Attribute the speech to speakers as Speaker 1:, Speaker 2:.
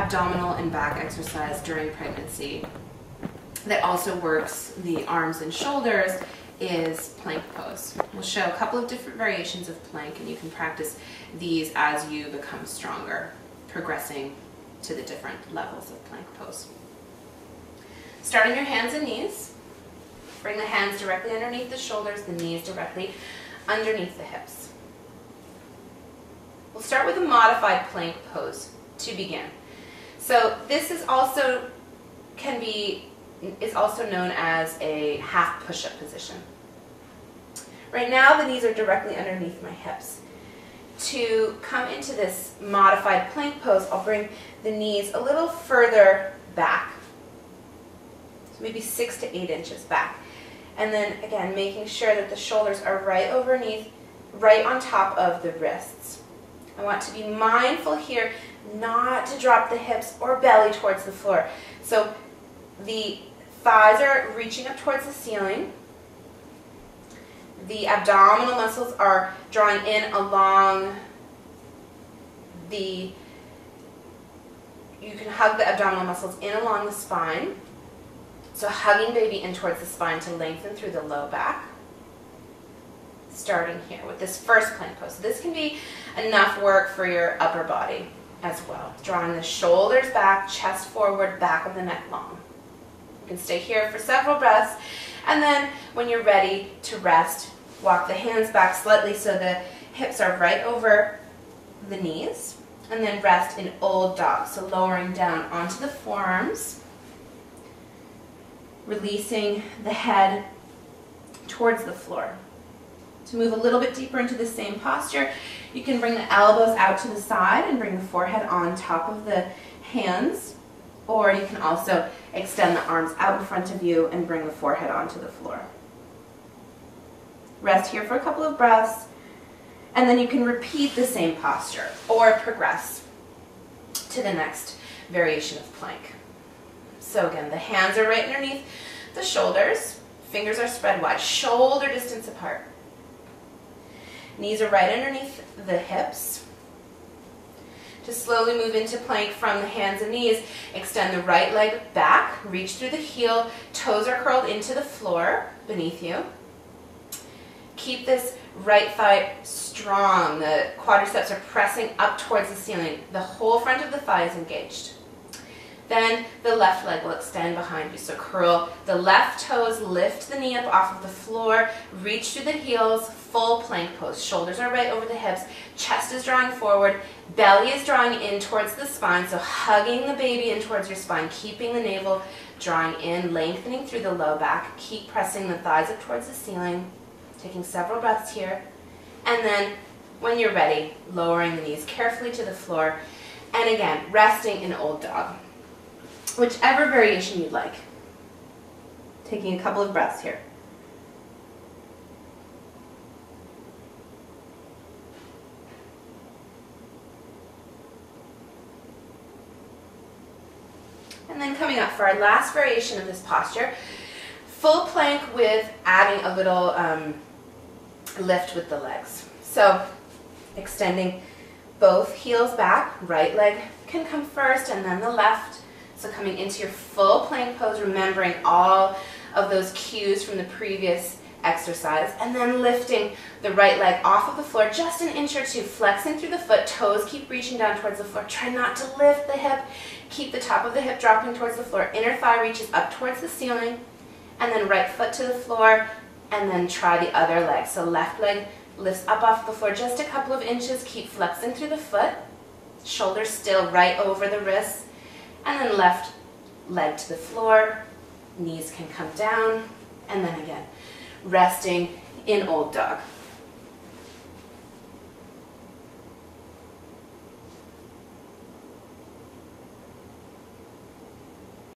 Speaker 1: abdominal and back exercise during pregnancy that also works the arms and shoulders is plank pose. We'll show a couple of different variations of plank, and you can practice these as you become stronger, progressing to the different levels of plank pose. Start on your hands and knees. Bring the hands directly underneath the shoulders, the knees directly underneath the hips. We'll start with a modified plank pose to begin. So this is also known as a half push-up position. Right now the knees are directly underneath my hips. To come into this modified plank pose, I'll bring the knees a little further back, so maybe 6 to 8 inches back. And then again, making sure that the shoulders are right on top of the wrists. I want to be mindful here not to drop the hips or belly towards the floor. So the thighs are reaching up towards the ceiling. The abdominal muscles are drawing in along you can hug the abdominal muscles in along the spine. So hugging baby in towards the spine to lengthen through the low back. Starting here with this first plank pose. So this can be enough work for your upper body as well. Drawing the shoulders back, chest forward, back of the neck long. You can stay here for several breaths, and then when you're ready to rest, walk the hands back slightly so the hips are right over the knees, and then rest in old dog. So lowering down onto the forearms, releasing the head towards the floor. To move a little bit deeper into the same posture, you can bring the elbows out to the side and bring the forehead on top of the hands, or you can also extend the arms out in front of you and bring the forehead onto the floor. Rest here for a couple of breaths, and then you can repeat the same posture or progress to the next variation of plank. So again, the hands are right underneath the shoulders, fingers are spread wide, shoulder distance apart. Knees are right underneath the hips. To slowly move into plank from the hands and knees, extend the right leg back, reach through the heel, toes are curled into the floor beneath you. Keep this right thigh strong. The quadriceps are pressing up towards the ceiling. The whole front of the thigh is engaged. Then the left leg will extend behind you. So curl the left toes, lift the knee up off of the floor, reach through the heels, full plank pose. Shoulders are right over the hips, chest is drawing forward, belly is drawing in towards the spine, so hugging the baby in towards your spine, keeping the navel drawing in, lengthening through the low back. Keep pressing the thighs up towards the ceiling, taking several breaths here. And then when you're ready, lowering the knees carefully to the floor, and again, resting in old dog. Whichever variation you'd like. Taking a couple of breaths here. And then coming up for our last variation of this posture, full plank with adding a little lift with the legs. So extending both heels back, right leg can come first and then the left. So coming into your full plank pose, remembering all of those cues from the previous exercise, and then lifting the right leg off of the floor just an inch or two, flexing through the foot, toes keep reaching down towards the floor. Try not to lift the hip, keep the top of the hip dropping towards the floor, inner thigh reaches up towards the ceiling, and then right foot to the floor, and then try the other leg. So left leg lifts up off the floor just a couple of inches, keep flexing through the foot, shoulders still right over the wrists, and then left leg to the floor, knees can come down, and then again, resting in old dog.